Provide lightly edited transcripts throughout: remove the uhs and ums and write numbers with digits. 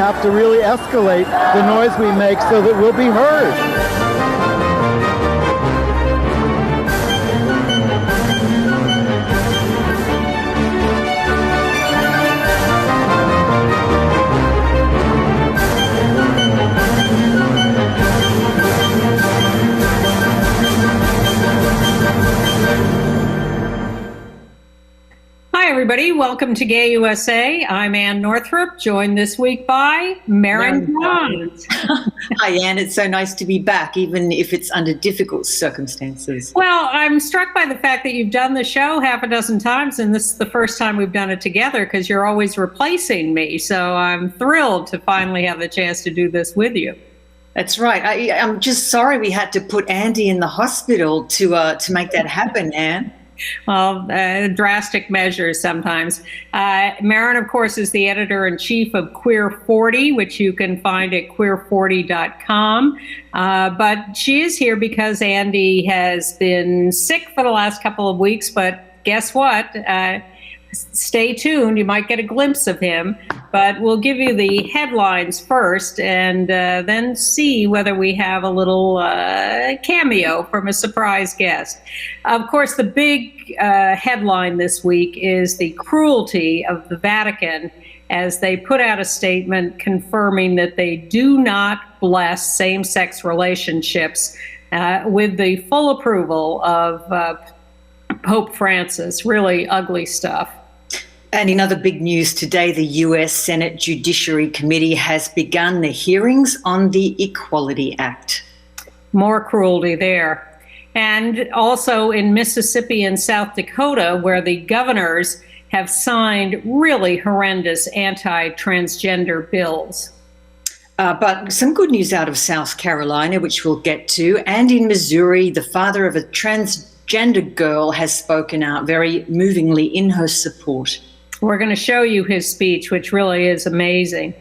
have to really escalate the noise we make so that we'll be heard. Hi, everybody. Welcome to Gay USA. I'm Ann Northrop, joined this week by Merryn. Hi, Ann. It's so nice to be back, even if it's under difficult circumstances. Well, I'm struck by the fact that you've done the show half a dozen times, and this is the first time we've done it together because you're always replacing me. So I'm thrilled to finally have the chance to do this with you. That's right. I'm just sorry we had to put Andy in the hospital to make that happen, Ann. Well, drastic measures sometimes. Merryn, of course, is the editor-in-chief of Queer 40, which you can find at queer40.com. But she is here because Andy has been sick for the last couple of weeks. But guess what? Stay tuned. You might get a glimpse of him. But we'll give you the headlines first and then see whether we have a little cameo from a surprise guest. Of course, the big headline this week is the cruelty of the Vatican as they put out a statement confirming that they do not bless same-sex relationships with the full approval of Pope Francis. Really ugly stuff. And in other big news today, the U.S. Senate Judiciary Committee has begun the hearings on the Equality Act. More cruelty there. And also in Mississippi and South Dakota, where the governors have signed really horrendous anti-transgender bills. But some good news out of South Carolina, which we'll get to. And in Missouri, the father of a transgender girl has spoken out very movingly in her support. We're going to show you his speech, which really is amazing.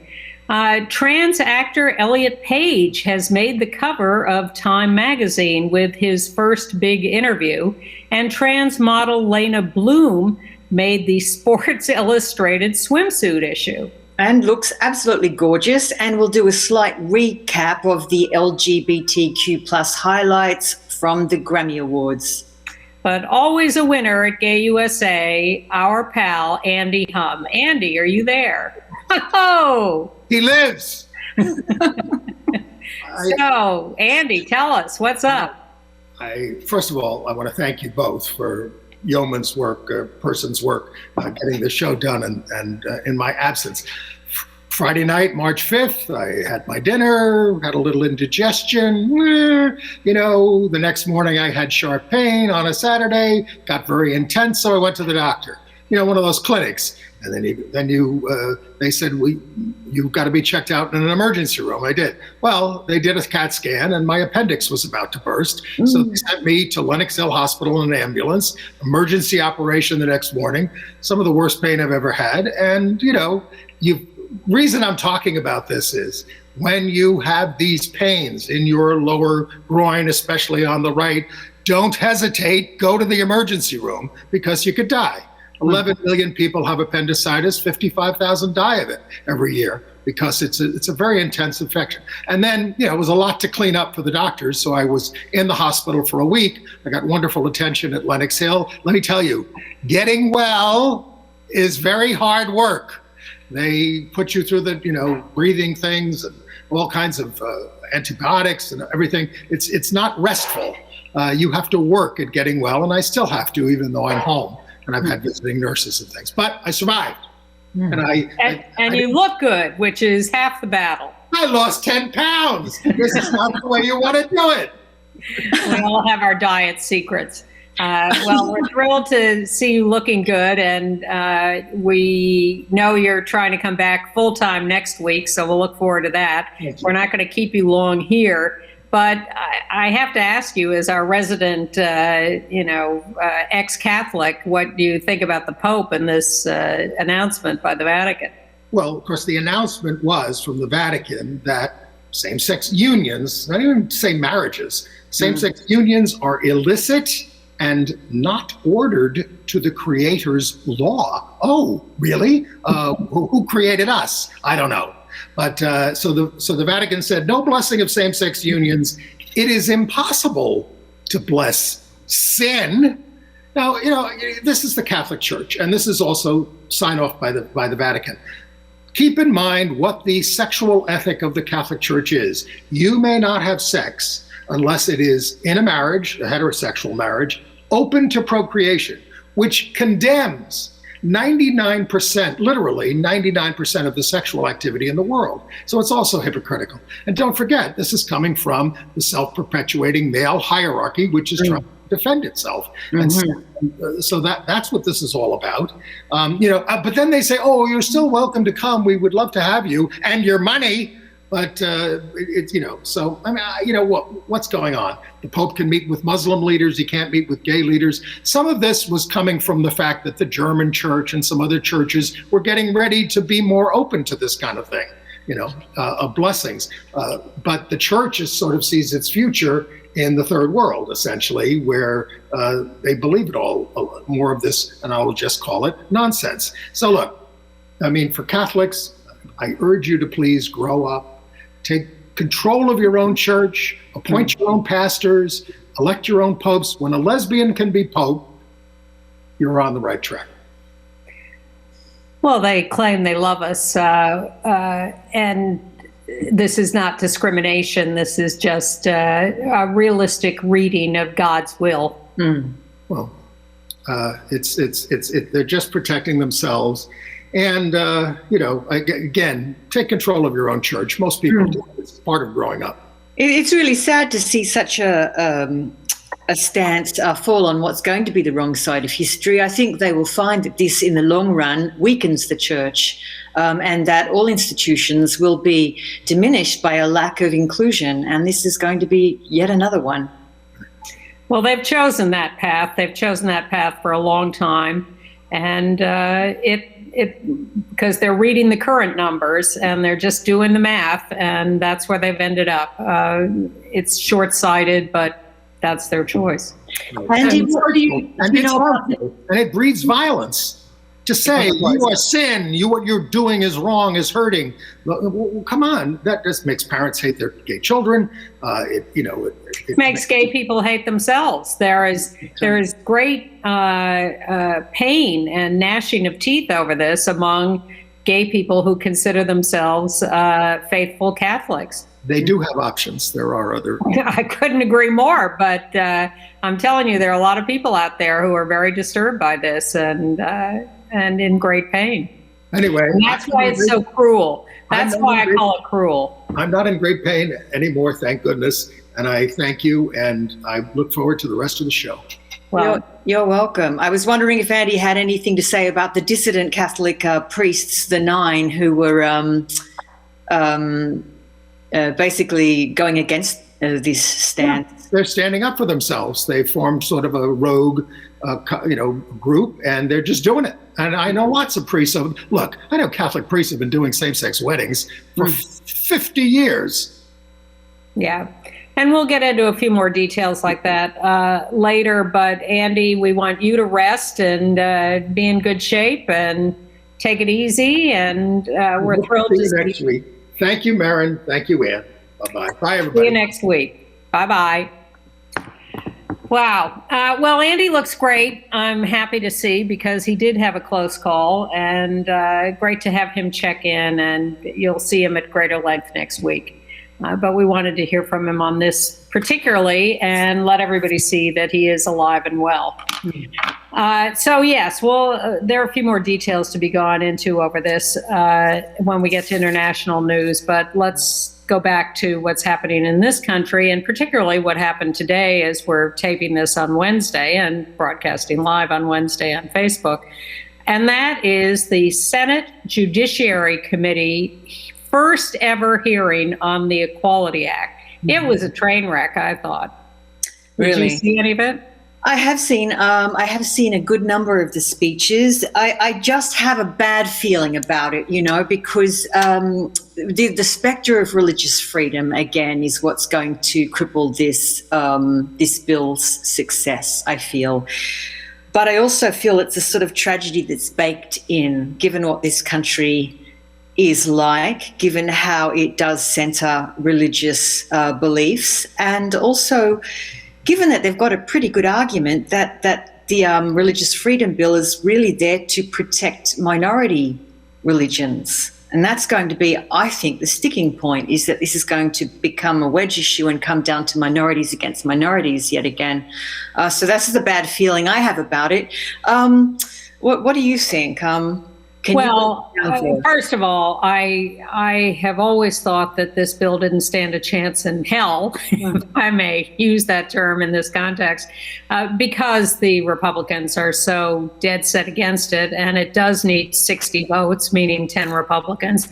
Trans actor Elliot Page has made the cover of Time magazine with his first big interview, and trans model Lena Bloom made the Sports Illustrated swimsuit issue. And looks absolutely gorgeous, and we'll do a slight recap of the LGBTQ plus highlights from the Grammy Awards. But always a winner at Gay USA, our pal, Andy Humm. Andy, are you there? Oh! He lives! So, Andy, tell us, what's up? First of all, I want to thank you both for yeoman's work, person's work, getting the show done and in my absence. Friday night, March 5th, I had my dinner, had a little indigestion. The next morning I had sharp pain on a Saturday, got very intense, so I went to the doctor. One of those clinics. And then they said, you've got to be checked out in an emergency room. I did. Well, they did a CAT scan and my appendix was about to burst. So they sent me to Lenox Hill Hospital in an ambulance, emergency operation the next morning, some of the worst pain I've ever had. And, reason I'm talking about this is when you have these pains in your lower groin, especially on the right, don't hesitate, go to the emergency room because you could die. 11 million people have appendicitis, 55,000 die of it every year because it's a very intense infection. And then, it was a lot to clean up for the doctors. So I was in the hospital for a week. I got wonderful attention at Lenox Hill. Let me tell you, getting well is very hard work. They put you through the, breathing things and all kinds of antibiotics and everything. It's not restful. You have to work at getting well, and I still have to, even though I'm home and I've had visiting nurses and things. But I survived, and you look good, which is half the battle. I lost 10 pounds. This is not the way you want to do it. We all have our diet secrets. Well, we're thrilled to see you looking good, and we know you're trying to come back full-time next week, so we'll look forward to that. We're not going to keep you long here, but I have to ask you, as our resident, ex-Catholic, what do you think about the Pope and this announcement by the Vatican? Well, of course, the announcement was from the Vatican that same-sex unions, not even say marriages, same-sex unions are illicit and not ordered to the Creator's law. Oh, really? Who created us? I don't know. But so the Vatican said no blessing of same-sex unions. It is impossible to bless sin. Now, this is the Catholic Church, and this is also signed off by the Vatican. Keep in mind what the sexual ethic of the Catholic Church is. You may not have sex unless it is in a marriage, a heterosexual marriage, open to procreation, which condemns 99%, literally 99% of the sexual activity in the world. So it's also hypocritical. And don't forget, this is coming from the self-perpetuating male hierarchy, which is trying to defend itself. And so that's what this is all about. But then they say, oh, you're still welcome to come. We would love to have you and your money. But so I mean, what's going on? The Pope can meet with Muslim leaders. He can't meet with gay leaders. Some of this was coming from the fact that the German church and some other churches were getting ready to be more open to this kind of thing, of blessings. But the church sort of sees its future in the third world, essentially, where they believe it all, more of this, and I will just call it nonsense. So look, I mean, for Catholics, I urge you to please grow up. Take control of your own church, appoint your own pastors, elect your own popes. When a lesbian can be pope, you're on the right track. Well, they claim they love us, and this is not discrimination. This is just a realistic reading of God's will. Well, they're just protecting themselves. And, again, take control of your own church. Most people do. It's part of growing up. It's really sad to see such a stance fall on what's going to be the wrong side of history. I think they will find that this, in the long run, weakens the church, and that all institutions will be diminished by a lack of inclusion. And this is going to be yet another one. Well, they've chosen that path. They've chosen that path for a long time. And because they're reading the current numbers and they're just doing the math, and that's where they've ended up. It's short-sighted, but that's their choice. And it breeds violence. To say you are sin, what you're doing is wrong, is hurting. Well, come on, that just makes parents hate their gay children. It makes gay people hate themselves. There is great pain and gnashing of teeth over this among gay people who consider themselves faithful Catholics. They do have options. There are other. I couldn't agree more, but I'm telling you, there are a lot of people out there who are very disturbed by this and in great pain. Anyway, and that's why it's so cruel. That's why I call it cruel. I'm not in great pain anymore, thank goodness. And I thank you, and I look forward to the rest of the show. Well, you're welcome. I was wondering if Andy had anything to say about the dissident Catholic priests, the 9, who were basically going against this stance. Yeah, they're standing up for themselves. They formed sort of a rogue, group, and they're just doing it. And I know lots of priests. Look, I know Catholic priests have been doing same-sex weddings for 50 years. Yeah. And we'll get into a few more details like that later. But Andy, we want you to rest and be in good shape and take it easy. And we're thrilled to see you next week. Thank you, Merryn. Thank you, Ann. Bye-bye. Bye, everybody. See you next week. Bye-bye. Wow. Well, Andy looks great. I'm happy to see, because he did have a close call, and great to have him check in, and you'll see him at greater length next week. But we wanted to hear from him on this particularly and let everybody see that he is alive and well. So yes, there are a few more details to be gone into over this when we get to international news, but let's go back to what's happening in this country, and particularly what happened today as we're taping this on Wednesday and broadcasting live on Wednesday on Facebook. And that is the Senate Judiciary Committee first ever hearing on the Equality Act. It was a train wreck, I thought. Did you see any of it? I have seen a good number of the speeches. I just have a bad feeling about it, because the specter of religious freedom, again, is what's going to cripple this bill's success, I feel. But I also feel it's a sort of tragedy that's baked in, given what this country is like, given how it does center religious beliefs, and also given that they've got a pretty good argument that the Religious Freedom Bill is really there to protect minority religions. And that's going to be, I think, the sticking point, is that this is going to become a wedge issue and come down to minorities against minorities yet again. So that's the bad feeling I have about it. What do you think? First of all, I have always thought that this bill didn't stand a chance in hell, if I may use that term in this context, because the Republicans are so dead set against it, and it does need 60 votes, meaning 10 Republicans,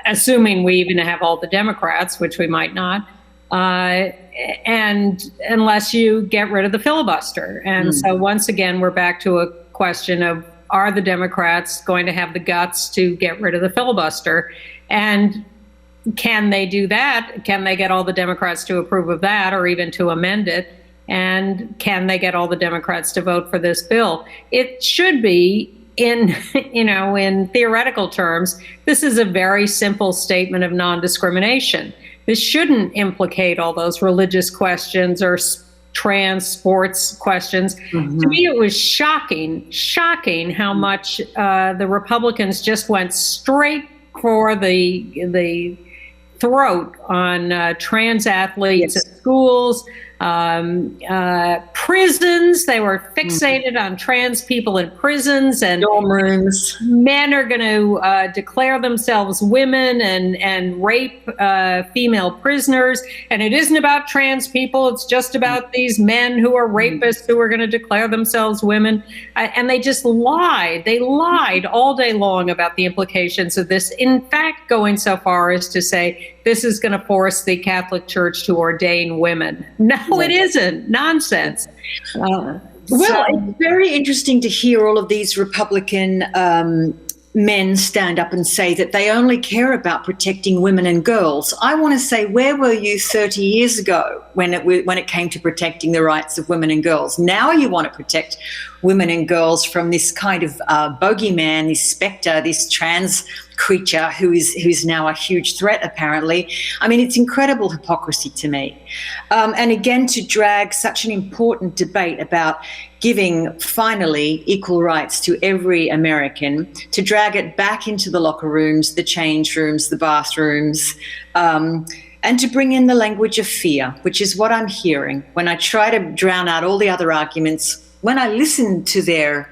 assuming we even have all the Democrats, which we might not, and unless you get rid of the filibuster. And so once again, we're back to a question of, are the Democrats going to have the guts to get rid of the filibuster? And can they do that? Can they get all the Democrats to approve of that, or even to amend it? And can they get all the Democrats to vote for this bill? It should be, in theoretical terms, this is a very simple statement of non-discrimination. This shouldn't implicate all those religious questions or trans sports questions. Mm-hmm. To me, it was shocking how much the Republicans just went straight for the throat on trans athletes at schools, prisons. They were fixated on trans people in prisons, and dorm rooms. Men are going to declare themselves women and rape female prisoners. And it isn't about trans people. It's just about these men who are rapists who are going to declare themselves women. And they just lied. They lied all day long about the implications of this. In fact, going so far as to say, this is going to force the Catholic Church to ordain women. No, it isn't. Nonsense. It's very interesting to hear all of these Republican men stand up and say that they only care about protecting women and girls. I want to say, where were you 30 years ago when it came to protecting the rights of women and girls? Now you want to protect women and girls from this kind of bogeyman, this spectre, this trans creature who's now a huge threat, apparently. I mean, it's incredible hypocrisy to me. And again, to drag such an important debate about giving finally equal rights to every American, to drag it back into the locker rooms, the change rooms, the bathrooms, and to bring in the language of fear, which is what I'm hearing when I try to drown out all the other arguments. When I listen to their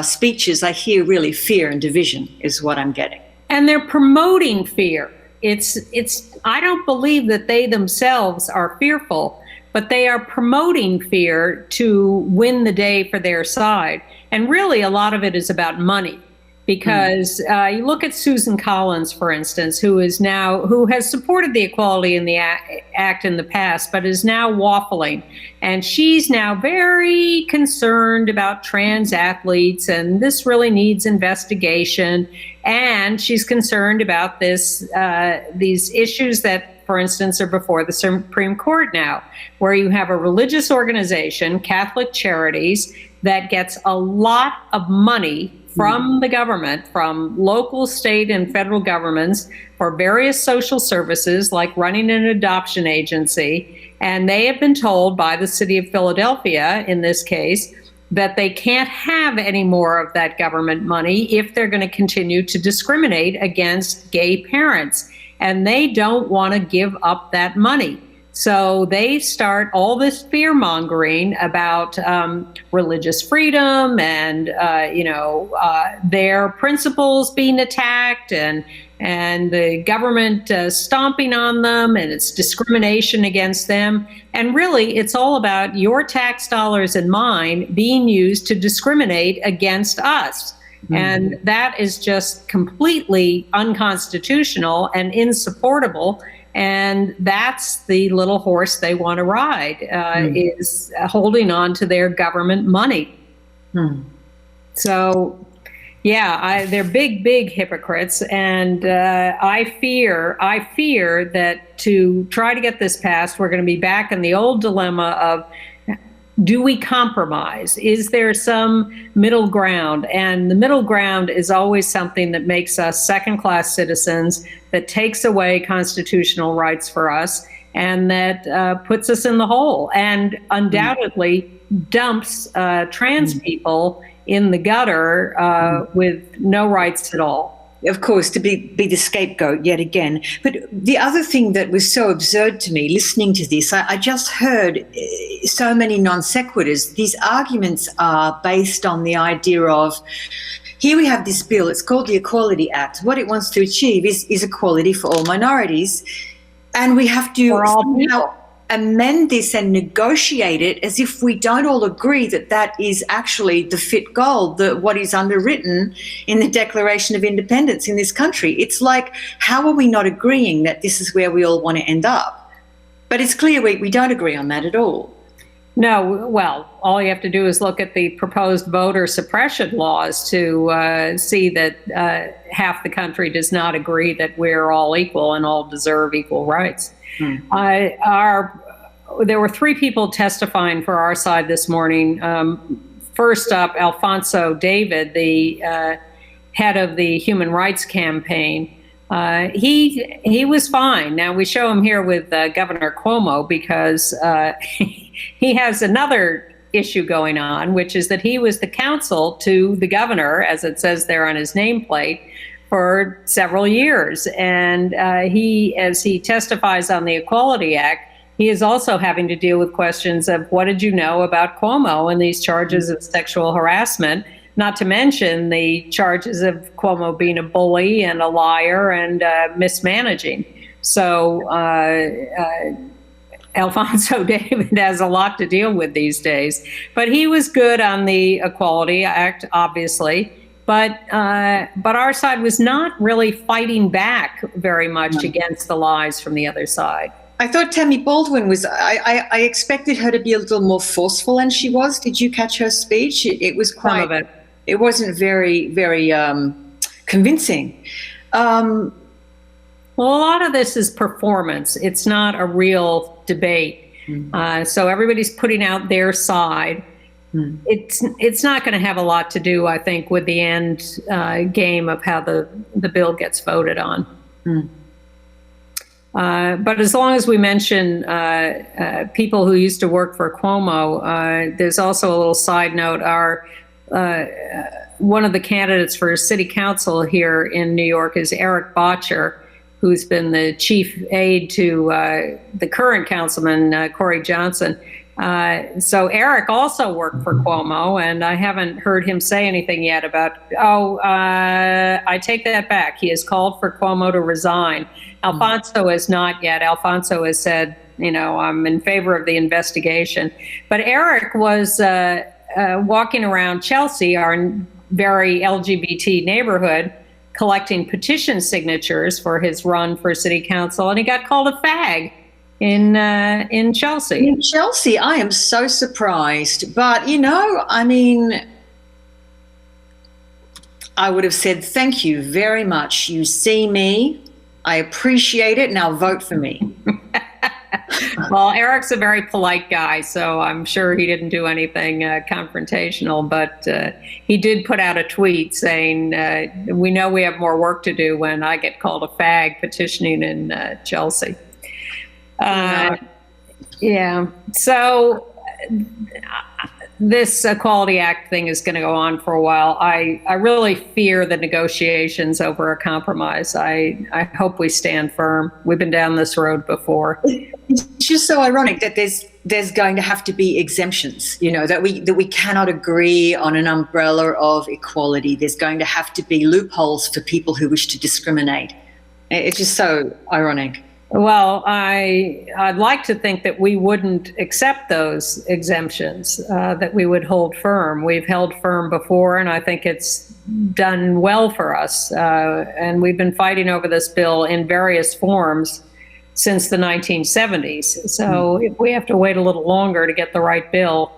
speeches, I hear really fear and division is what I'm getting. And they're promoting fear. I don't believe that they themselves are fearful, but they are promoting fear to win the day for their side. And really, a lot of it is about money. Because you look at Susan Collins, for instance, who has supported the Equality in the Act in the past, but is now waffling. And she's now very concerned about trans athletes, and this really needs investigation. And she's concerned about these issues that, for instance, are before the Supreme Court now, where you have a religious organization, Catholic Charities, that gets a lot of money from the government, from local, state, and federal governments for various social services, like running an adoption agency. And they have been told by the city of Philadelphia, in this case, that they can't have any more of that government money if they're going to continue to discriminate against gay parents. And they don't want to give up that money. So they start all this fear mongering about religious freedom and their principles being attacked and the government stomping on them, and it's discrimination against them. And really, it's all about your tax dollars and mine being used to discriminate against us. Mm-hmm. And that is just completely unconstitutional and insupportable. And that's the little horse they want to ride, is holding on to their government money. So, they're big hypocrites. And I fear that to try to get this passed, we're going to be back in the old dilemma of do we compromise? Is there some middle ground? And the middle ground is always something that makes us second-class citizens, that takes away constitutional rights for us, and that puts us in the hole, and undoubtedly dumps trans people in the gutter with no rights at all. Of course, to be the scapegoat yet again. But the other thing that was so absurd to me listening to this, I just heard so many non sequiturs. These arguments are based on the idea of, here we have this bill, it's called the Equality Act. What it wants to achieve is equality for all minorities. And we have to somehow amend this and negotiate it as if we don't all agree that that is actually the fit goal, what is underwritten in the Declaration of Independence in this country. It's like, how are we not agreeing that this is where we all want to end up? But it's clear we don't agree on that at all. No, well, all you have to do is look at the proposed voter suppression laws to see that half the country does not agree that we're all equal and all deserve equal rights. There were three people testifying for our side this morning. First up, Alphonso David, the head of the Human Rights Campaign. He was fine. Now, we show him here with Governor Cuomo because he has another issue going on, which is that he was the counsel to the governor, as it says there on his nameplate, for several years. And as he testifies on the Equality Act, he is also having to deal with questions of what did you know about Cuomo and these charges of sexual harassment, not to mention the charges of Cuomo being a bully and a liar and mismanaging. So Alphonso David has a lot to deal with these days. But he was good on the Equality Act, obviously. But our side was not really fighting back very much against the lies from the other side. I thought Tammy Baldwin was, I expected her to be a little more forceful than she was. Did you catch her speech? It was quite, some of it. It wasn't very, very convincing. Well, a lot of this is performance. It's not a real debate. So everybody's putting out their side. It's not going to have a lot to do, I think, with the end game of how the bill gets voted on. But as long as we mention people who used to work for Cuomo, there's also a little side note. One of the candidates for city council here in New York is Eric Botcher, who's been the chief aide to the current councilman, Corey Johnson. So Eric also worked for Cuomo, and I haven't heard him say anything yet about, I take that back. He has called for Cuomo to resign. Alphonso has not yet. Alphonso has said, I'm in favor of the investigation. But Eric was walking around Chelsea, our very LGBT neighborhood, collecting petition signatures for his run for city council, and he got called a fag in Chelsea. In Chelsea, I am so surprised. But, I would have said, thank you very much. You see me. I appreciate it. Now vote for me. Well, Eric's a very polite guy, so I'm sure he didn't do anything confrontational, but he did put out a tweet saying, we know we have more work to do when I get called a fag petitioning in Chelsea. Yeah. So this Equality Act thing is going to go on for a while. I really fear the negotiations over a compromise. I hope we stand firm. We've been down this road before. It's just so ironic that there's going to have to be exemptions, that we cannot agree on an umbrella of equality. There's going to have to be loopholes for people who wish to discriminate. It's just so ironic. Well, I'd like to think that we wouldn't accept those exemptions, that we would hold firm. We've held firm before, and I think it's done well for us. And we've been fighting over this bill in various forms since the 1970s. So if we have to wait a little longer to get the right bill,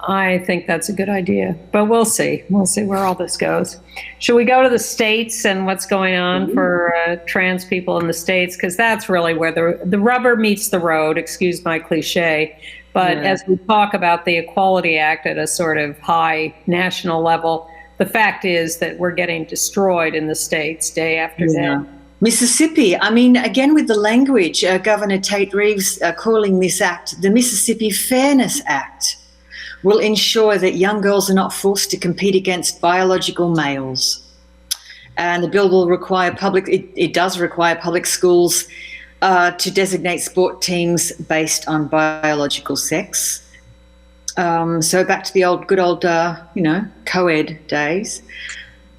I think that's a good idea. But we'll see. We'll see where all this goes. Should we go to the states and what's going on for trans people in the states? Because that's really where the rubber meets the road, excuse my cliche. But as we talk about the Equality Act at a sort of high national level, the fact is that we're getting destroyed in the states day after day. Mississippi, I mean, again with the language, Governor Tate Reeves calling this act the Mississippi Fairness Act will ensure that young girls are not forced to compete against biological males. And the bill will require it does require public schools to designate sport teams based on biological sex. So back to the good old, co-ed days.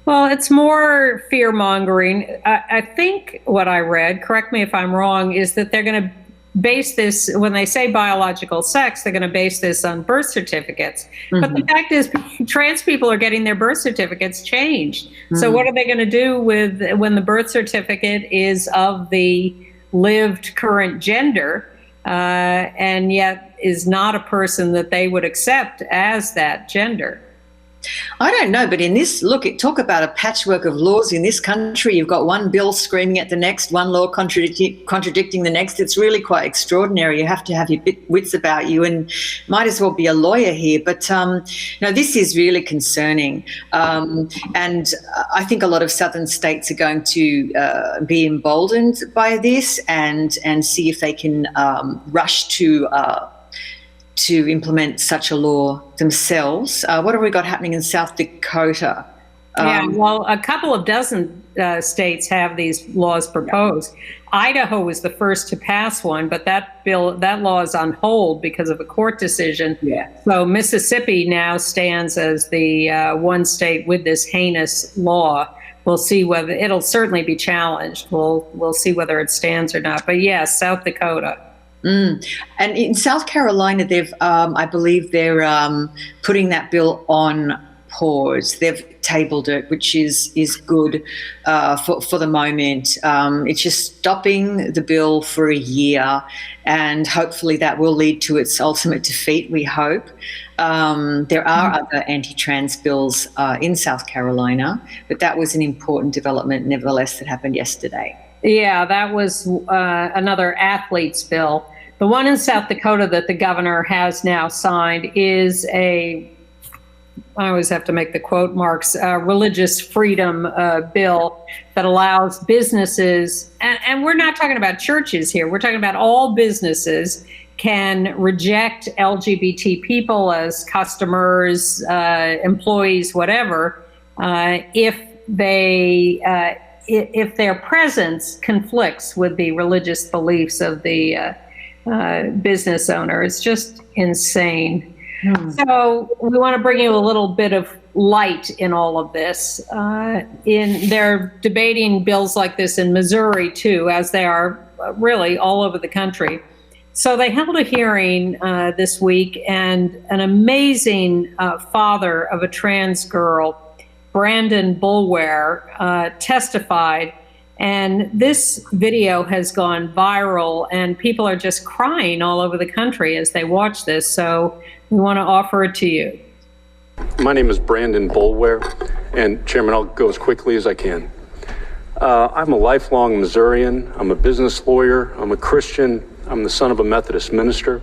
Well, it's more fear-mongering. I think what I read, correct me if I'm wrong, is that they're going to base this, when they say biological sex, they're going to base this on birth certificates. Mm-hmm. But the fact is, trans people are getting their birth certificates changed. Mm-hmm. So what are they going to do when the birth certificate is of the lived current gender, and yet is not a person that they would accept as that gender? I don't know, but in this, talk about a patchwork of laws in this country. You've got one bill screaming at the next, one law contradicting the next. It's really quite extraordinary. You have to have your wits about you, and might as well be a lawyer here. But this is really concerning. And I think a lot of southern states are going to be emboldened by this and see if they can rush to implement such a law themselves. What have we got happening in South Dakota? Well, a couple of dozen states have these laws proposed. Idaho was the first to pass one, but that law is on hold because of a court decision. Yeah. So Mississippi now stands as the one state with this heinous law. We'll see whether it'll certainly be challenged. We'll see whether it stands or not. But yes, South Dakota. And in South Carolina, I believe they're putting that bill on pause. They've tabled it, which is good for the moment. It's just stopping the bill for a year, and hopefully that will lead to its ultimate defeat, we hope. There are other anti-trans bills in South Carolina, but that was an important development, nevertheless, that happened yesterday. Yeah, that was another athlete's bill. The one in South Dakota that the governor has now signed is I always have to make the quote marks, religious freedom bill that allows businesses, and we're not talking about churches here, we're talking about all businesses can reject LGBT people as customers, employees, whatever, if their presence conflicts with the religious beliefs of the business owner. It's just insane. So we want to bring you a little bit of light in all of this. They're debating bills like this in Missouri too, as they are really all over the country. So they held a hearing this week, and an amazing father of a trans girl, Brandon Bulware, testified, and this video has gone viral, and people are just crying all over the country as they watch this, so we want to offer it to you. My name is Brandon Bulware, and Chairman, I'll go as quickly as I can. I'm a lifelong Missourian. I'm a business lawyer. I'm a Christian. I'm the son of a Methodist minister.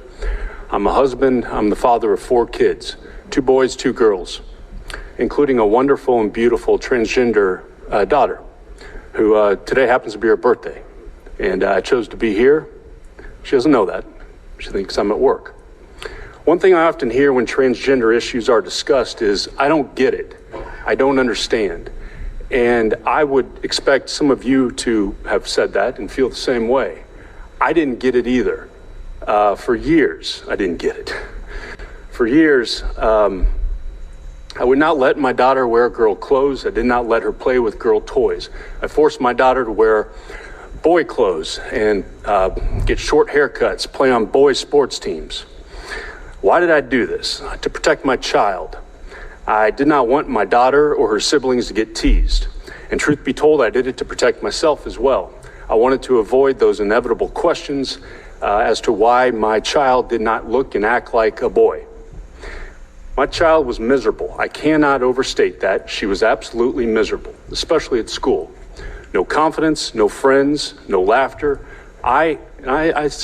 I'm a husband. I'm the father of 4 kids, 2 boys, 2 girls, including a wonderful and beautiful transgender daughter, who today happens to be her birthday. And I chose to be here. She doesn't know that. She thinks I'm at work. One thing I often hear when transgender issues are discussed is, I don't get it. I don't understand. And I would expect some of you to have said that and feel the same way. I didn't get it either. For years, I didn't get it. For years, I would not let my daughter wear girl clothes. I did not let her play with girl toys. I forced my daughter to wear boy clothes and get short haircuts, play on boy sports teams. Why did I do this? To protect my child. I did not want my daughter or her siblings to get teased. And truth be told, I did it to protect myself as well. I wanted to avoid those inevitable questions as to why my child did not look and act like a boy. My child was miserable. I cannot overstate that. She was absolutely miserable, especially at school. No confidence, no friends, no laughter. I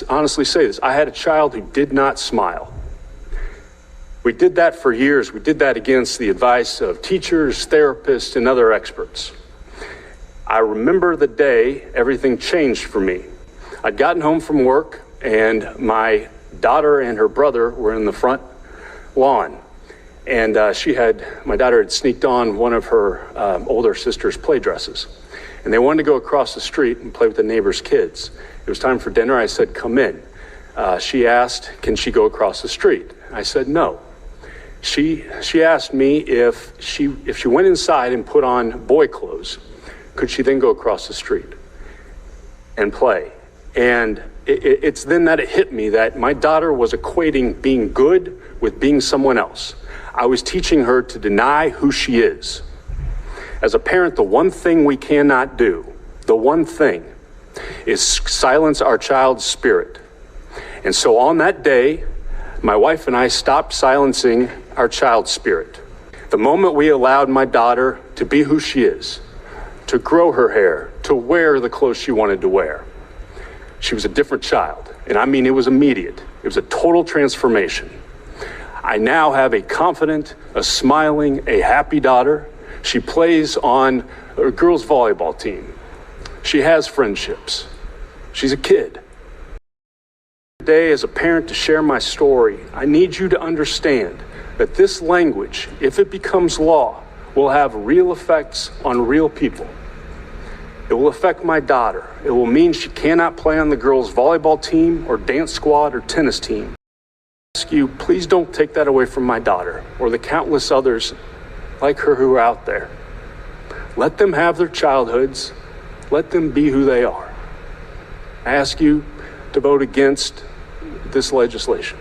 honestly say this, I had a child who did not smile. We did that for years. We did that against the advice of teachers, therapists, and other experts. I remember the day everything changed for me. I'd gotten home from work, and my daughter and her brother were in the front lawn. And my daughter had sneaked on one of her older sister's play dresses. And they wanted to go across the street and play with the neighbor's kids. It was time for dinner. I said, come in. She asked, can she go across the street? I said, no. She asked me if she went inside and put on boy clothes, could she then go across the street and play? And it's then that it hit me that my daughter was equating being good with being someone else. I was teaching her to deny who she is. As a parent, the one thing we cannot do, the one thing, is silence our child's spirit. And so on that day, my wife and I stopped silencing our child's spirit. The moment we allowed my daughter to be who she is, to grow her hair, to wear the clothes she wanted to wear, she was a different child. And I mean, it was immediate. It was a total transformation. I now have a confident, a smiling, a happy daughter. She plays on a girls' volleyball team. She has friendships. She's a kid. Today, as a parent, to share my story, I need you to understand that this language, if it becomes law, will have real effects on real people. It will affect my daughter. It will mean she cannot play on the girls' volleyball team or dance squad or tennis team. I ask you, please don't take that away from my daughter or the countless others like her who are out there. Let them have their childhoods. Let them be who they are. I ask you to vote against this legislation.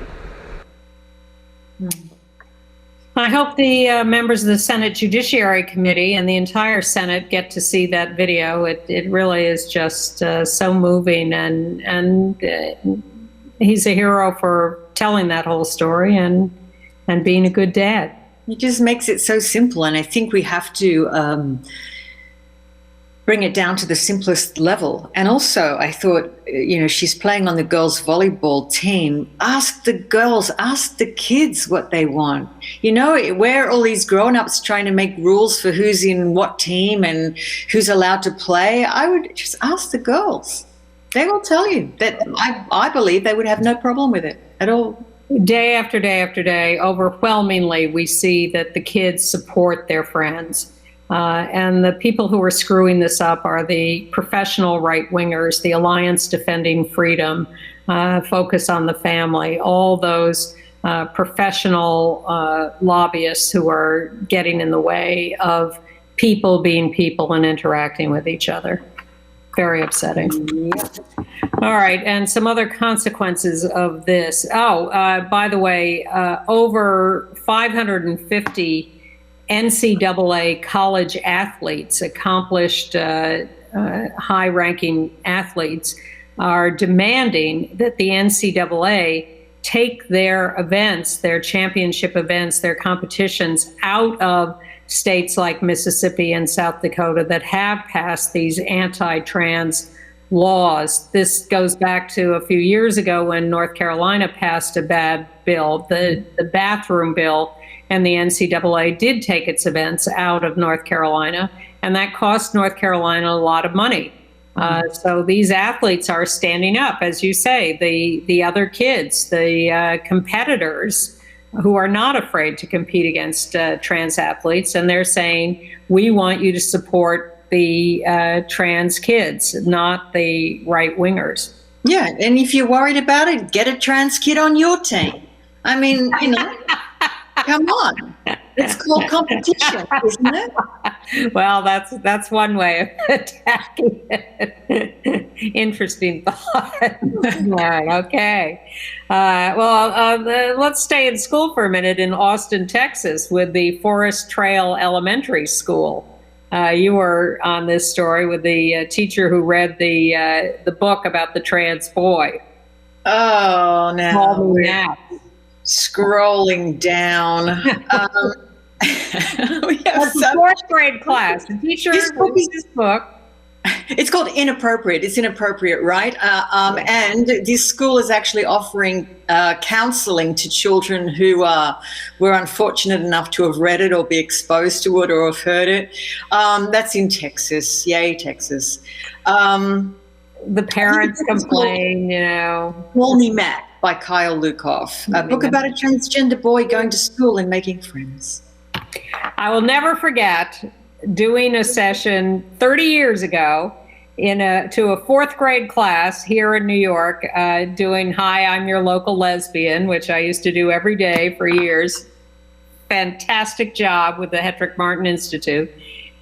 I hope the members of the Senate Judiciary Committee and the entire Senate get to see that video. It really is just so moving, and he's a hero for telling that whole story and being a good dad. He just makes it so simple, and I think we have to bring it down to the simplest level. And also, I thought, she's playing on the girls' volleyball team. Ask the girls, ask the kids what they want. Where are all these grown-ups trying to make rules for who's in what team and who's allowed to play? I would just ask the girls. They will tell you that I believe they would have no problem with it at all. Day after day after day, overwhelmingly, we see that the kids support their friends. And the people who are screwing this up are the professional right-wingers, the Alliance Defending Freedom, Focus on the Family, all those professional lobbyists who are getting in the way of people being people and interacting with each other. Very upsetting. All right, and some other consequences of this. By the way, over 550 NCAA college athletes, accomplished high-ranking athletes, are demanding that the NCAA take their events, their championship events, their competitions out of states like Mississippi and South Dakota that have passed these anti-trans laws. This goes back to a few years ago when North Carolina passed a bad bill, the bathroom bill, and the NCAA did take its events out of North Carolina, and that cost North Carolina a lot of money. So these athletes are standing up, as you say, the other kids, the competitors who are not afraid to compete against trans athletes, and they're saying, we want you to support the trans kids, not the right-wingers. Yeah, and if you're worried about it, get a trans kid on your team. I mean, come on. It's called competition, isn't it? Well, that's one way of attacking it. Interesting thought. Right, okay. Let's stay in school for a minute in Austin, Texas, with the Forest Trail Elementary School. You were on this story with the teacher who read the book about the trans boy. Oh, no. Scrolling down. We have fourth grade class. The teacher reads this book. It's called inappropriate. It's inappropriate, right? And this school is actually offering counselling to children who were unfortunate enough to have read it or be exposed to it or have heard it. That's in Texas. Yay, Texas. The parents complain, Call Me Matt by Kyle Lukoff, a book about a transgender boy going to school and making friends. I will never forget doing a session 30 years ago to a fourth grade class here in New York, doing Hi, I'm Your Local Lesbian, which I used to do every day for years. Fantastic job with the Hetrick Martin Institute.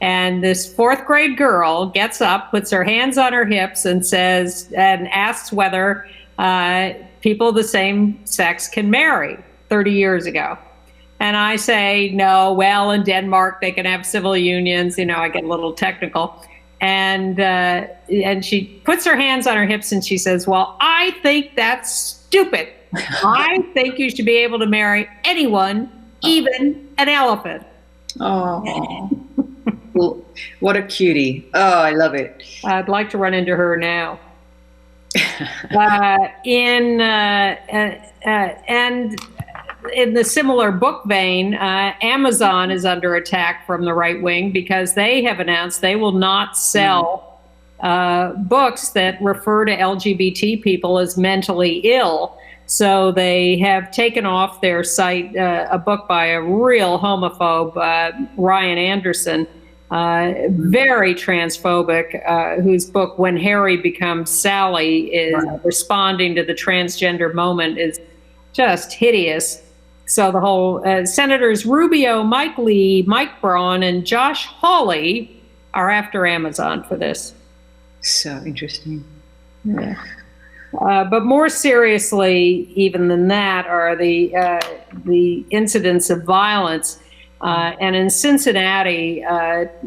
And this fourth grade girl gets up, puts her hands on her hips and asks whether people of the same sex can marry 30 years ago. And I say, no, well, in Denmark, they can have civil unions. I get a little technical. And she puts her hands on her hips and she says, well, I think that's stupid. I think you should be able to marry anyone, even an elephant. Oh, well, what a cutie. Oh, I love it. I'd like to run into her now. And in the similar book vein, Amazon is under attack from the right wing because they have announced they will not sell books that refer to LGBT people as mentally ill. So they have taken off their site a book by a real homophobe, Ryan Anderson, very transphobic, whose book When Harry Becomes Sally is responding to the transgender moment is just hideous. So the whole Senators Rubio, Mike Lee, Mike Braun, and Josh Hawley are after Amazon for this. So interesting. Yeah. But more seriously, even than that, are the incidents of violence. And in Cincinnati,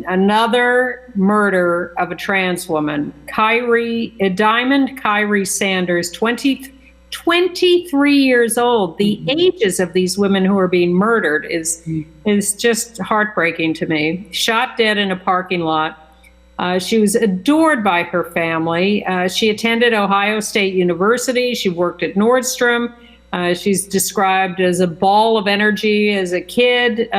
another murder of a trans woman, Diamond Kyrie Sanders, 23 years old. The ages of these women who are being murdered is just heartbreaking to me. Shot dead in a parking lot. She was adored by her family. She attended Ohio State University. She worked at Nordstrom. She's described as a ball of energy as a kid.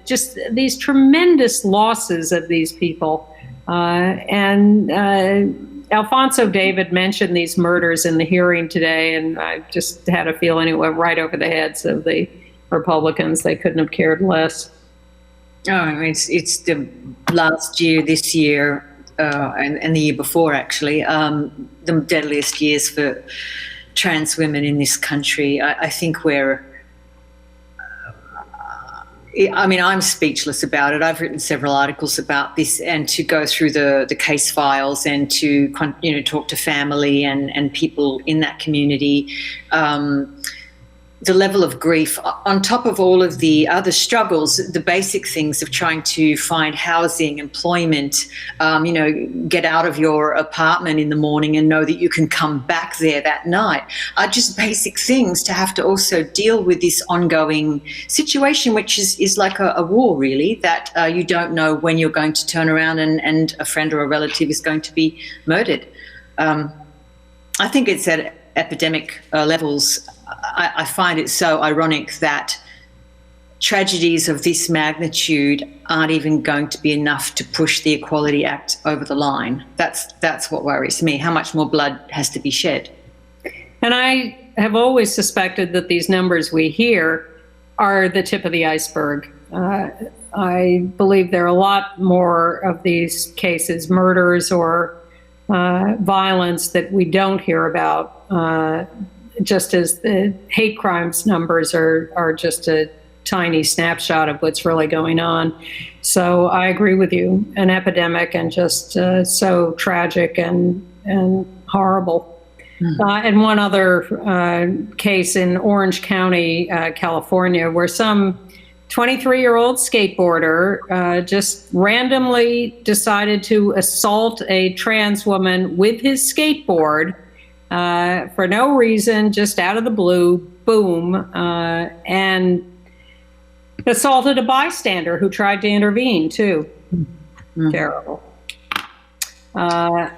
Just these tremendous losses of these people. And Alfonso David mentioned these murders in the hearing today, and I just had a feeling it went right over the heads of the Republicans. They couldn't have cared less. Oh, it's the last year, this year, and the year before, actually, the deadliest years for trans women in this country. I think I'm speechless about it. I've written several articles about this, and to go through the case files and to talk to family and people in that community. The level of grief, on top of all of the other struggles, the basic things of trying to find housing, employment, get out of your apartment in the morning and know that you can come back there that night, are just basic things to have to also deal with this ongoing situation, which is like a war, really, that you don't know when you're going to turn around and a friend or a relative is going to be murdered. I think it's at epidemic levels. I find it so ironic that tragedies of this magnitude aren't even going to be enough to push the Equality Act over the line. That's what worries me, how much more blood has to be shed. And I have always suspected that these numbers we hear are the tip of the iceberg. I believe there are a lot more of these cases, murders or violence, that we don't hear about, just as the hate crimes numbers are just a tiny snapshot of what's really going on. So I agree with you, an epidemic, and just so tragic and horrible. And one other case in Orange County, California, where some 23-year-old skateboarder just randomly decided to assault a trans woman with his skateboard for no reason, just out of the blue, boom, and assaulted a bystander who tried to intervene too. Terrible. But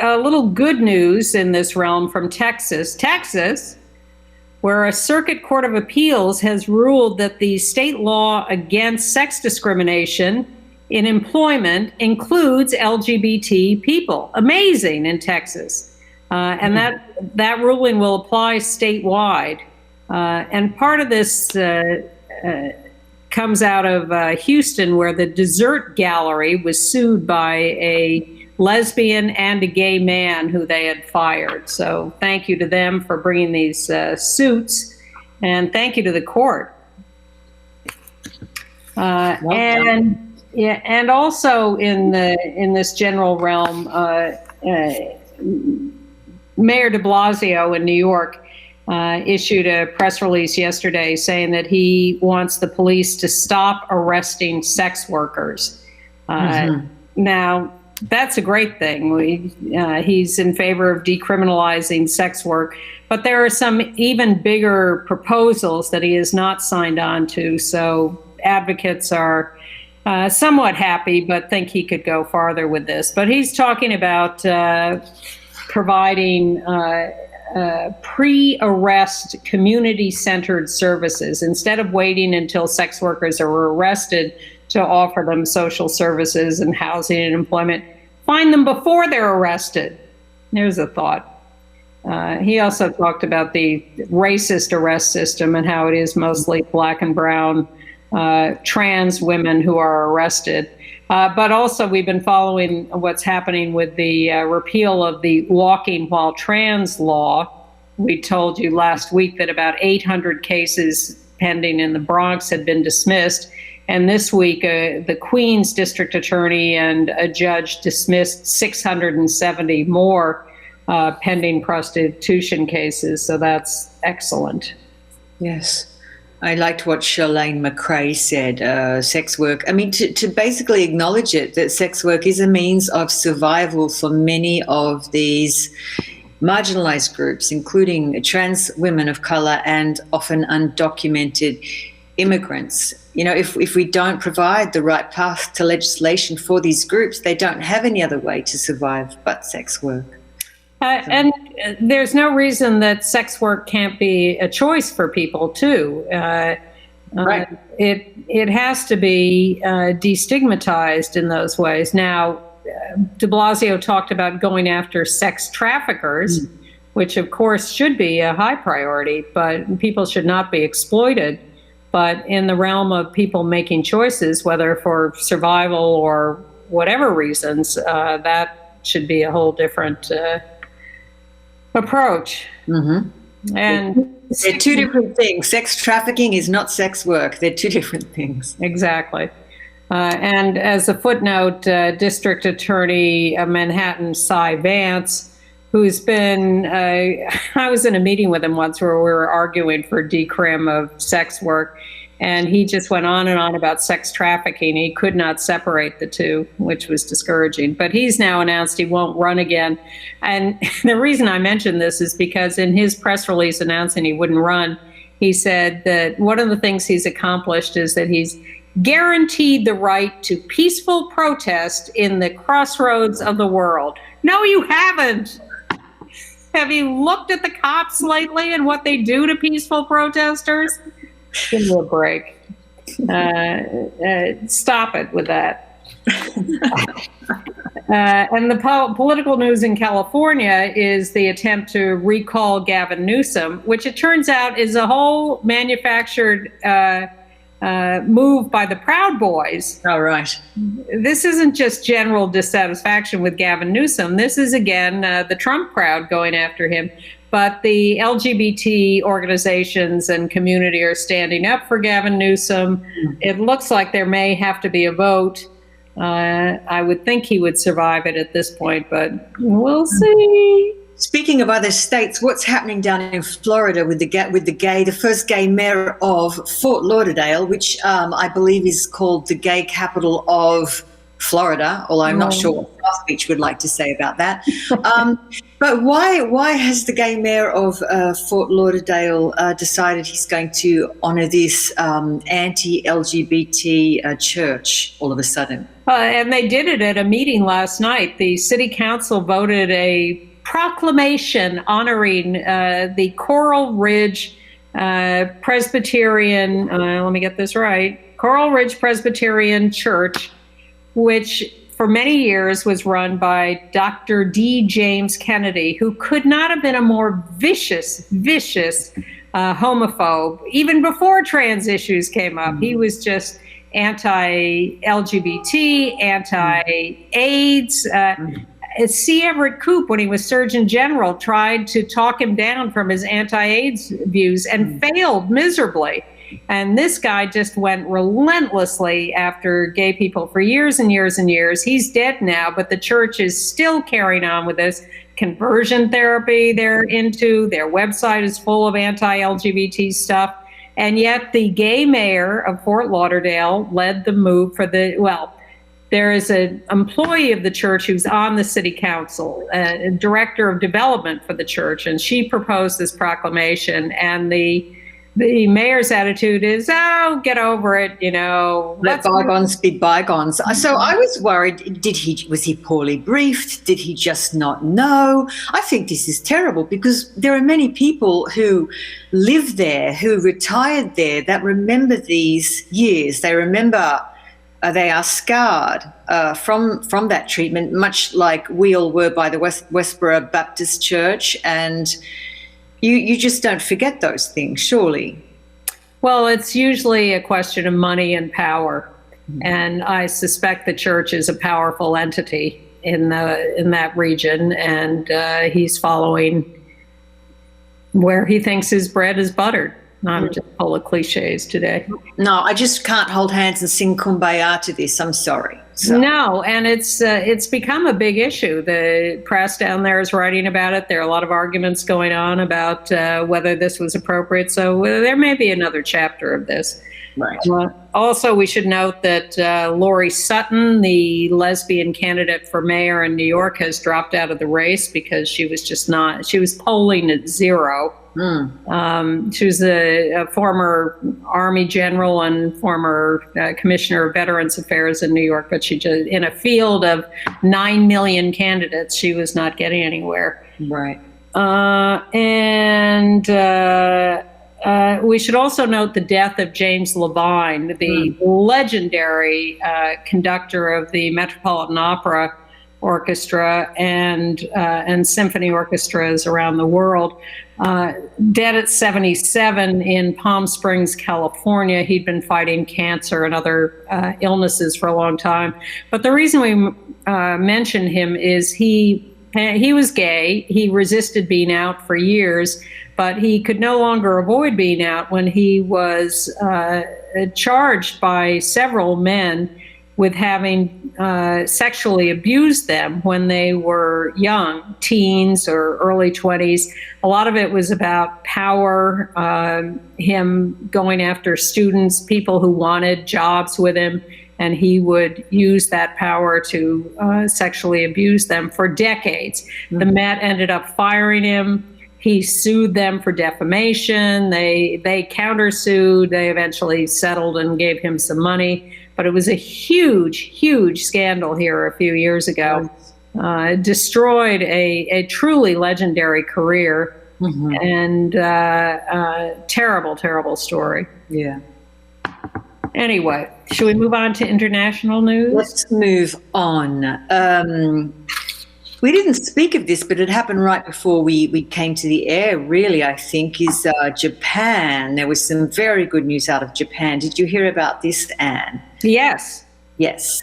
a little good news in this realm from Texas, where a Circuit Court of Appeals has ruled that the state law against sex discrimination in employment includes LGBT people. Amazing in Texas. And that ruling will apply statewide. And part of this comes out of Houston, where the Dessert Gallery was sued by a lesbian and a gay man who they had fired. So thank you to them for bringing these suits, and thank you to the court. And also in this general realm, Mayor de Blasio in New York issued a press release yesterday saying that he wants the police to stop arresting sex workers. Now, that's a great thing. He's in favor of decriminalizing sex work, but there are some even bigger proposals that he has not signed on to. So advocates are somewhat happy, but think he could go farther with this. But he's talking about providing pre-arrest community-centered services instead of waiting until sex workers are arrested to offer them social services and housing and employment. Find them before they're arrested. There's a thought. He also talked about the racist arrest system and how it is mostly black and brown trans women who are arrested. But also we've been following what's happening with the repeal of the walking while trans law. We told you last week that about 800 cases pending in the Bronx had been dismissed. And this week, the Queens district attorney and a judge dismissed 670 more pending prostitution cases. So that's excellent. Yes. I liked what Charlene McRae said, sex work. I mean, to basically acknowledge it, that sex work is a means of survival for many of these marginalized groups, including trans women of color and often undocumented immigrants. You know, if we don't provide the right path to legislation for these groups, they don't have any other way to survive but sex work. And there's no reason that sex work can't be a choice for people, too. Right. It has to be destigmatized in those ways. Now, de Blasio talked about going after sex traffickers, which, of course, should be a high priority, but people should not be exploited. But in the realm of people making choices, whether for survival or whatever reasons, that should be a whole different approach. And they're two different things. Sex trafficking is not sex work. They're two different things. Exactly. And as a footnote, District Attorney of Manhattan, Cy Vance, who's been, I was in a meeting with him once where we were arguing for decrim of sex work, and he just went on and on about sex trafficking. He could not separate the two, which was discouraging. But he's now announced he won't run again. And the reason I mention this is because in his press release announcing he wouldn't run, he said that one of the things he's accomplished is that he's guaranteed the right to peaceful protest in the crossroads of the world. No, you haven't. Have you looked at the cops lately and what they do to peaceful protesters? Give me a break. Stop it with that. And the political news in California is the attempt to recall Gavin Newsom, which it turns out is a whole manufactured move by the Proud Boys. All right. This isn't just general dissatisfaction with Gavin Newsom. This is, again, the Trump crowd going after him. But the LGBT organizations and community are standing up for Gavin Newsom. It looks like there may have to be a vote. I would think he would survive it at this point, but we'll see. Speaking of other states, what's happening down in Florida with the first gay mayor of Fort Lauderdale, which I believe is called the gay capital of Florida, although I'm not sure what South Beach would like to say about that. But why has the gay mayor of Fort Lauderdale decided he's going to honour this anti-LGBT church all of a sudden? And they did it at a meeting last night. The city council voted a proclamation honoring the Coral Ridge Presbyterian, let me get this right, Coral Ridge Presbyterian Church, which for many years was run by Dr. D. James Kennedy, who could not have been a more vicious homophobe. Even before trans issues came up, he was just anti-LGBT, anti-AIDS. C. Everett Koop, when he was Surgeon General, tried to talk him down from his anti-AIDS views and failed miserably. And this guy just went relentlessly after gay people for years and years and years. He's dead now, but the church is still carrying on with this conversion therapy they're into. Their website is full of anti-LGBT stuff. And yet the gay mayor of Fort Lauderdale led the move for there is an employee of the church who's on the city council, a director of development for the church, and she proposed this proclamation. And the mayor's attitude is, oh, get over it, Let bygones be bygones. So I was worried, was he poorly briefed? Did he just not know? I think this is terrible because there are many people who live there, who retired there, that remember these years. They remember, they are scarred from that treatment, much like we all were by the Westboro Baptist Church. And you just don't forget those things, surely. Well, it's usually a question of money and power. And I suspect the church is a powerful entity in that region. And he's following where he thinks his bread is buttered. I'm just full of cliches today. No, I just can't hold hands and sing Kumbaya to this. I'm sorry. So. No, and it's become a big issue. The press down there is writing about it. There are a lot of arguments going on about whether this was appropriate. So there may be another chapter of this. Right. Also, we should note that Lori Sutton, the lesbian candidate for mayor in New York, has dropped out of the race because she was polling at 0. She was a former Army general and former commissioner of Veterans Affairs in New York, but she just, in a field of 9 million candidates, she was not getting anywhere. Right. We should also note the death of James Levine, the legendary conductor of the Metropolitan Opera Orchestra and symphony orchestras around the world. Dead at 77 in Palm Springs, California. He'd been fighting cancer and other illnesses for a long time. But the reason we mention him is he was gay. He resisted being out for years, but he could no longer avoid being out when he was charged by several men with having sexually abused them when they were young, teens or early 20s. A lot of it was about power, him going after students, people who wanted jobs with him, and he would use that power to sexually abuse them for decades. Mm-hmm. The Met ended up firing him. He sued them for defamation. They countersued. They eventually settled and gave him some money. But it was a huge, huge scandal here a few years ago. Destroyed a truly legendary career. Mm-hmm. And terrible, terrible story. Yeah. Anyway, should we move on to international news? Let's move on. We didn't speak of this, but it happened right before we came to the air, really, I think, is Japan. There was some very good news out of Japan. Did you hear about this, Anne? Yes. Yes.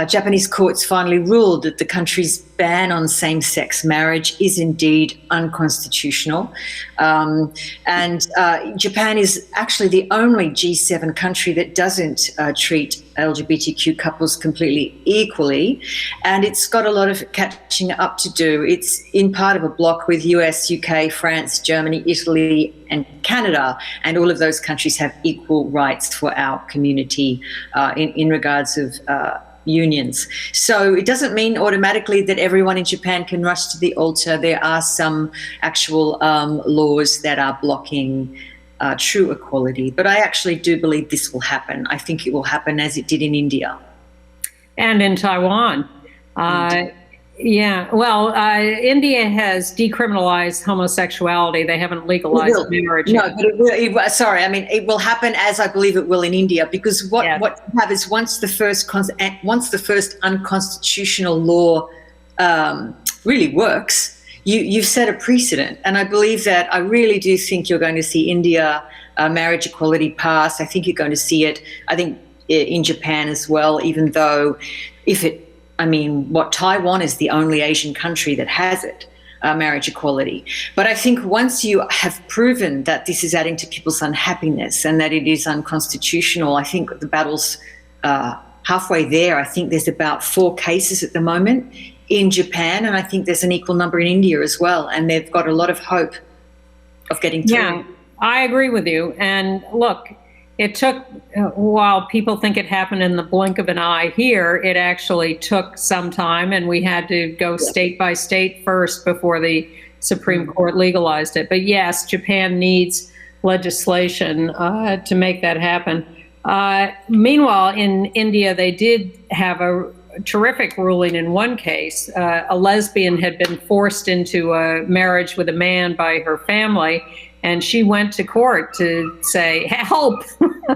Japanese courts finally ruled that the country's ban on same-sex marriage is indeed unconstitutional. And Japan is actually the only G7 country that doesn't treat LGBTQ couples completely equally. And it's got a lot of catching up to do. It's in part of a bloc with US, UK, France, Germany, Italy, and Canada. And all of those countries have equal rights for our community in regards of unions. So it doesn't mean automatically that everyone in Japan can rush to the altar. There are some actual laws that are blocking true equality. But I actually do believe this will happen. I think it will happen as it did in India. And in Taiwan. India has decriminalized homosexuality. They haven't legalized marriage. No, but it will. It will happen as I believe it will in India, because what you have is once the first unconstitutional law really works, you've set a precedent. And I believe that I really do think you're going to see India marriage equality pass. I think you're going to see it. I think in Japan as well, even though Taiwan is the only Asian country that has it, marriage equality. But I think once you have proven that this is adding to people's unhappiness and that it is unconstitutional, I think the battle's halfway there. I think there's about 4 cases at the moment in Japan, and I think there's an equal number in India as well, and they've got a lot of hope of getting through. Yeah, I agree with you. And look, it took, while people think it happened in the blink of an eye here, it actually took some time, and we had to go state by state first before the Supreme Court legalized it. But yes, Japan needs legislation to make that happen. Meanwhile, in India, they did have a terrific ruling in one case. A lesbian had been forced into a marriage with a man by her family, and she went to court to say, help,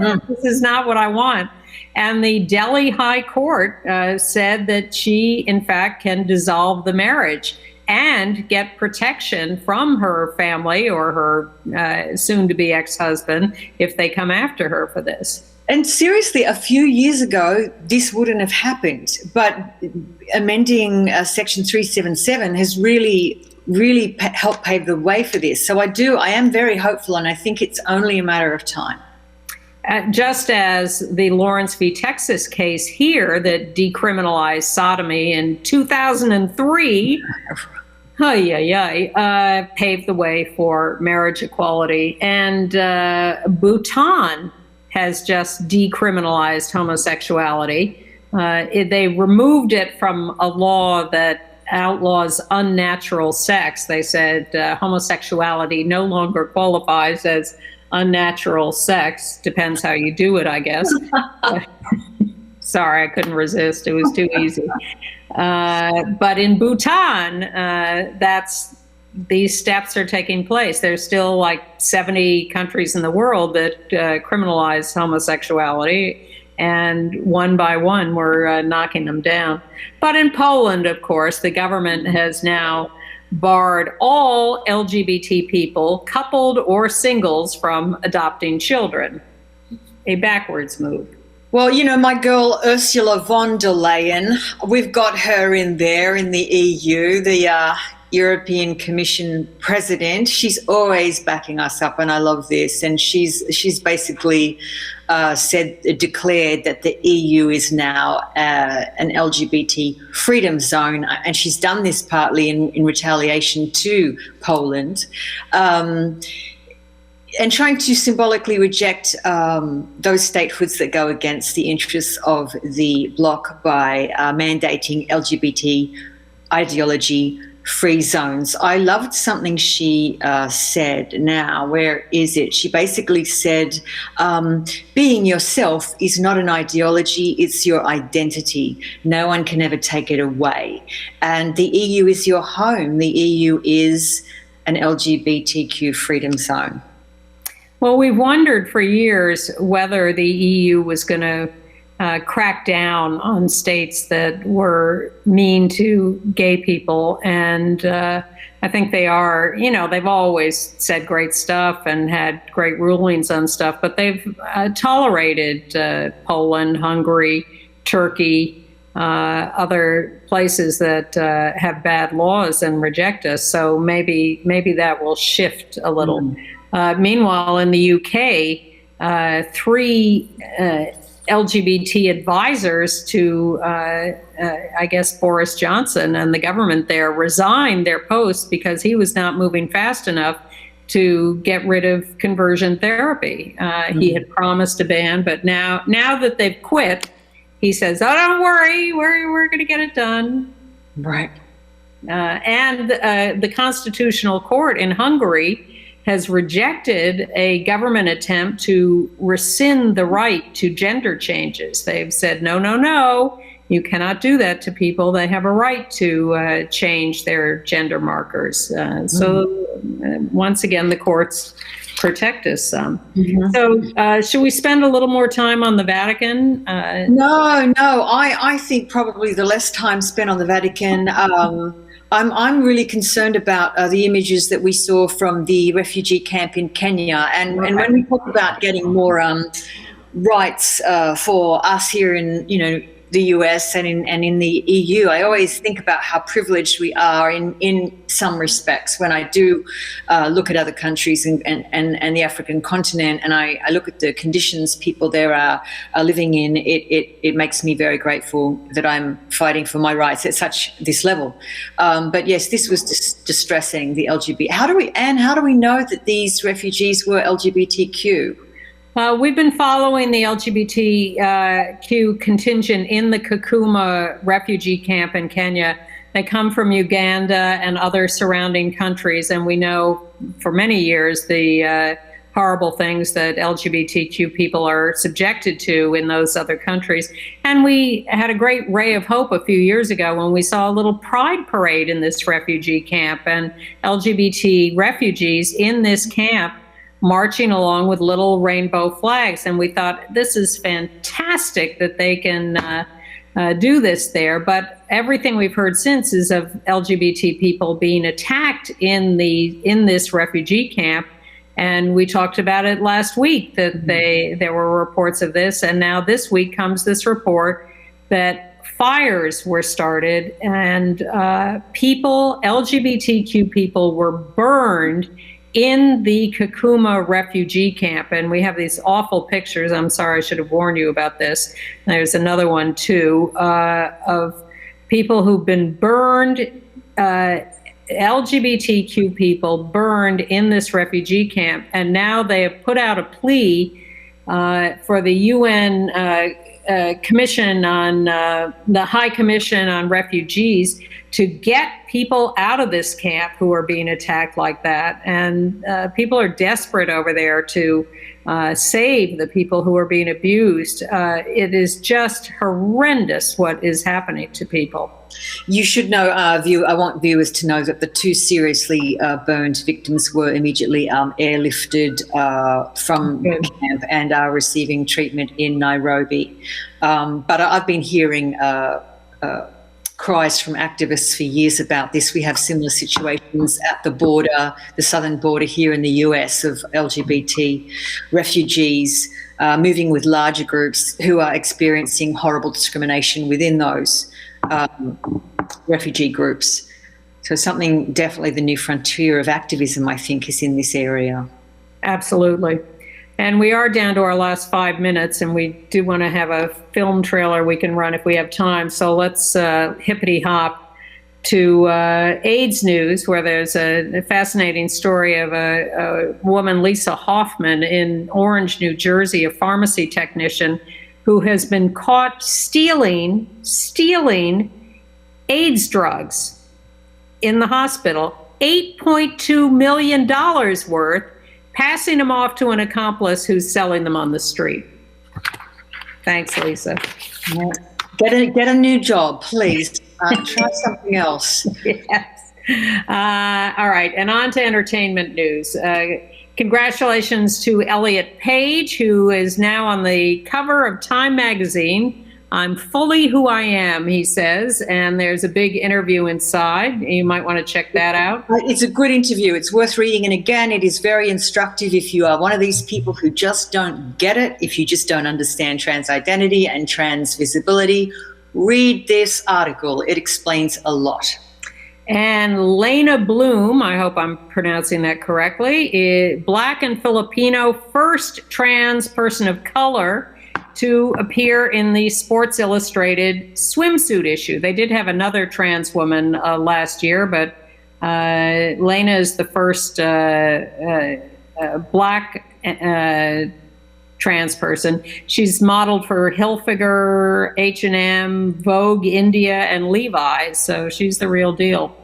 this is not what I want. And the Delhi High Court said that she, in fact, can dissolve the marriage and get protection from her family or her soon-to-be ex-husband if they come after her for this. And seriously, a few years ago, this wouldn't have happened. But amending Section 377 has really helped pave the way for this. So I am very hopeful, and I think it's only a matter of time. Just as the Lawrence v. Texas case here that decriminalized sodomy in 2003 paved the way for marriage equality. And Bhutan has just decriminalized homosexuality. They removed it from a law that outlaws unnatural sex. They said homosexuality no longer qualifies as unnatural sex. Depends how you do it, I guess. Sorry, I couldn't resist. It was too easy. But in Bhutan, these steps are taking place. There's still like 70 countries in the world that criminalize homosexuality, and one by one we're knocking them down. But in Poland, of course, the government has now barred all LGBT people, coupled or singles, from adopting children. A backwards move. Well, my girl Ursula von der Leyen, we've got her in there in the EU, the European Commission president. She's always backing us up, and I love this. And she's basically declared that the EU is now an LGBT freedom zone, and she's done this partly in retaliation to Poland, and trying to symbolically reject those statehoods that go against the interests of the bloc by mandating LGBT ideology free zones. I loved something she said now. Where is it? She basically said, being yourself is not an ideology, it's your identity. No one can ever take it away. And the EU is your home. The EU is an LGBTQ freedom zone. Well, we've wondered for years whether the EU was going to crack down on states that were mean to gay people. And I think they are. They've always said great stuff and had great rulings on stuff, but they've tolerated Poland, Hungary, Turkey, other places that have bad laws and reject us. So maybe that will shift a little. Meanwhile, in the UK, 3 LGBT advisors to, I guess, Boris Johnson and the government there resigned their posts because he was not moving fast enough to get rid of conversion therapy. He had promised a ban, but now that they've quit, he says, "Oh, don't worry, we're going to get it done." Right. And the Constitutional Court in Hungary has rejected a government attempt to rescind the right to gender changes. They've said, no, no, no, you cannot do that to people. They have a right to change their gender markers. Once again, the courts protect us some. So should we spend a little more time on the Vatican? No, I think probably the less time spent on the Vatican. I'm really concerned about the images that we saw from the refugee camp in Kenya, and when we talk about getting more rights for us here in the US and in the EU, I always think about how privileged we are in some respects when I do look at other countries and the African continent, and I look at the conditions people there are living in. It makes me very grateful that I'm fighting for my rights at this level. But yes, this was distressing, the LGBT. How do we know that these refugees were LGBTQ? We've been following the LGBTQ contingent in the Kakuma refugee camp in Kenya. They come from Uganda and other surrounding countries, and we know for many years the horrible things that LGBTQ people are subjected to in those other countries. And we had a great ray of hope a few years ago when we saw a little pride parade in this refugee camp, and LGBT refugees in this camp marching along with little rainbow flags. And we thought, this is fantastic that they can do this there. But everything we've heard since is of LGBT people being attacked in this refugee camp. And we talked about it last week, that there were reports of this. And now this week comes this report that fires were started and LGBTQ people were burned in the Kakuma refugee camp. And we have these awful pictures. I'm sorry, I should have warned you about this. There's another one too, of people who've been burned, LGBTQ people burned in this refugee camp. And now they have put out a plea for the UN Commission on the High Commission on Refugees to get people out of this camp who are being attacked like that. And people are desperate over there to save the people who are being abused. It is just horrendous what is happening to people. You should know, I want viewers to know that the two seriously burned victims were immediately airlifted from the camp and are receiving treatment in Nairobi. But I've been hearing cries from activists for years about this. We have similar situations at the border, the southern border here in the US, of LGBT refugees moving with larger groups who are experiencing horrible discrimination within those refugee groups. So something, definitely the new frontier of activism, I think, is in this area. Absolutely. And we are down to our last 5 minutes, and we do want to have a film trailer we can run if we have time. So let's hippity hop to AIDS news, where there's a fascinating story of a woman, Lisa Hoffman, in Orange, New Jersey, a pharmacy technician who has been caught stealing AIDS drugs in the hospital, $8.2 million worth, passing them off to an accomplice who's selling them on the street. Thanks, Lisa. Get a new job, please. Try something else. Yes. All right, and on to entertainment news. Congratulations to Elliot Page, who is now on the cover of Time magazine. I'm fully who I am, he says, and there's a big interview inside. You might want to check that out. It's a good interview. It's worth reading. And again, it is very instructive if you are one of these people who just don't get it, if you just don't understand trans identity and trans visibility. Read this article. It explains a lot. And Lena Bloom, I hope I'm pronouncing that correctly, is Black and Filipino first trans person of color to appear in the Sports Illustrated swimsuit issue. They did have another trans woman last year, but Lena is the first Black trans person. She's modeled for Hilfiger, H&M, Vogue India, and Levi's, so she's the real deal.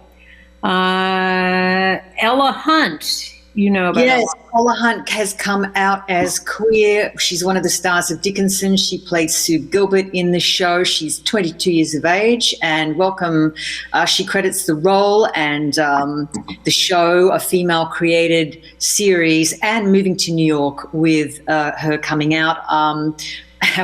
Ella Hunt, you know about Yes, Ella. Ella Hunt has come out as queer. She's one of the stars of Dickinson. She played Sue Gilbert in the show. She's 22 years of age, and welcome. She credits the role and the show, a female-created series, and moving to New York with her coming out.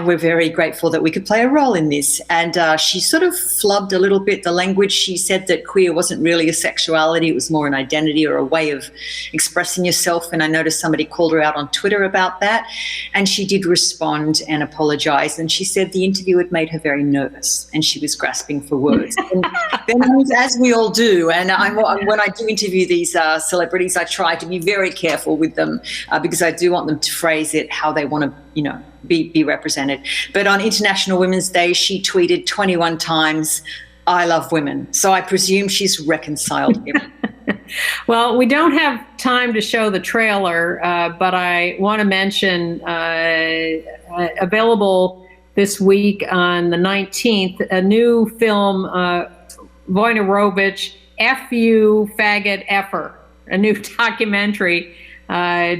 We're very grateful that we could play a role in this. And she sort of flubbed a little bit the language. She said that queer wasn't really a sexuality, it was more an identity or a way of expressing yourself. And I noticed somebody called her out on Twitter about that. And she did respond and apologize. And she said the interview had made her very nervous and she was grasping for words. And then, as we all do, and when I do interview these celebrities, I try to be very careful with them because I do want them to phrase it how they want to, be represented. But on International Women's Day, she tweeted 21 times, "I love women." So I presume she's reconciled it. Well, we don't have time to show the trailer, but I want to mention available this week on the 19th, a new film, Voinovich, F You Faggot Effer, a new documentary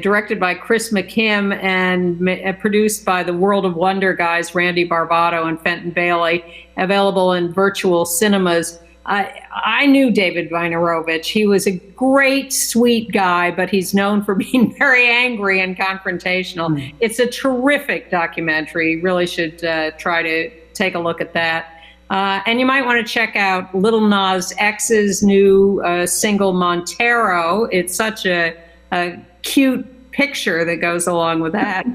directed by Chris McKim and produced by the World of Wonder guys, Randy Barbato and Fenton Bailey, available in virtual cinemas. I knew David Voinovich. He was a great, sweet guy, but he's known for being very angry and confrontational. It's a terrific documentary. You really should try to take a look at that. And you might want to check out Lil Nas X's new single, Montero. It's such a cute picture that goes along with that.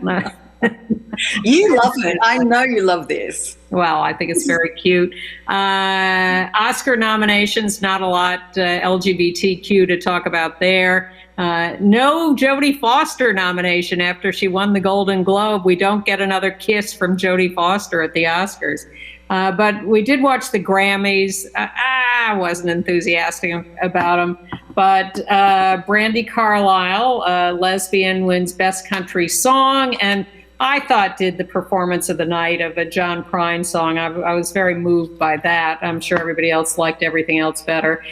You love it. I know you love this. Well, I think it's very cute. Oscar nominations, not a lot LGBTQ to talk about there. No Jodie Foster nomination after she won the Golden Globe. We don't get another kiss from Jodie Foster at the Oscars. But we did watch the Grammys. I wasn't enthusiastic about them. But Brandi Carlile, lesbian, wins Best Country Song. And I thought did the performance of the night of a John Prine song. I was very moved by that. I'm sure everybody else liked everything else better.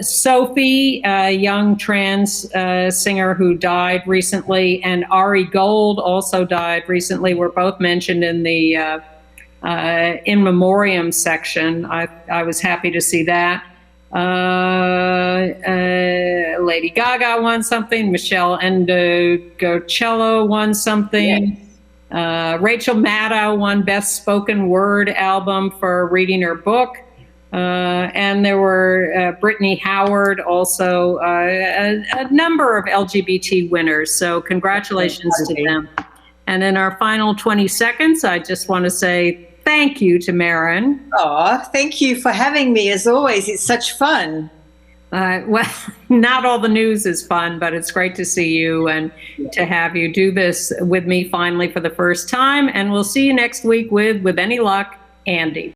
Sophie, a young trans singer who died recently, and Ari Gold also died recently, were both mentioned in the in memoriam section. I was happy to see that. Lady Gaga won something. Michelle Endogocello won something. Yes. Rachel Maddow won Best Spoken Word Album for reading her book. And there were Brittany Howard, also a number of LGBT winners. So congratulations to them. And in our final 20 seconds, I just want to say thank you to Merryn. Oh, thank you for having me. As always, it's such fun. Well, not all the news is fun, but it's great to see you and to have you do this with me finally for the first time. And we'll see you next week with any luck, Andy.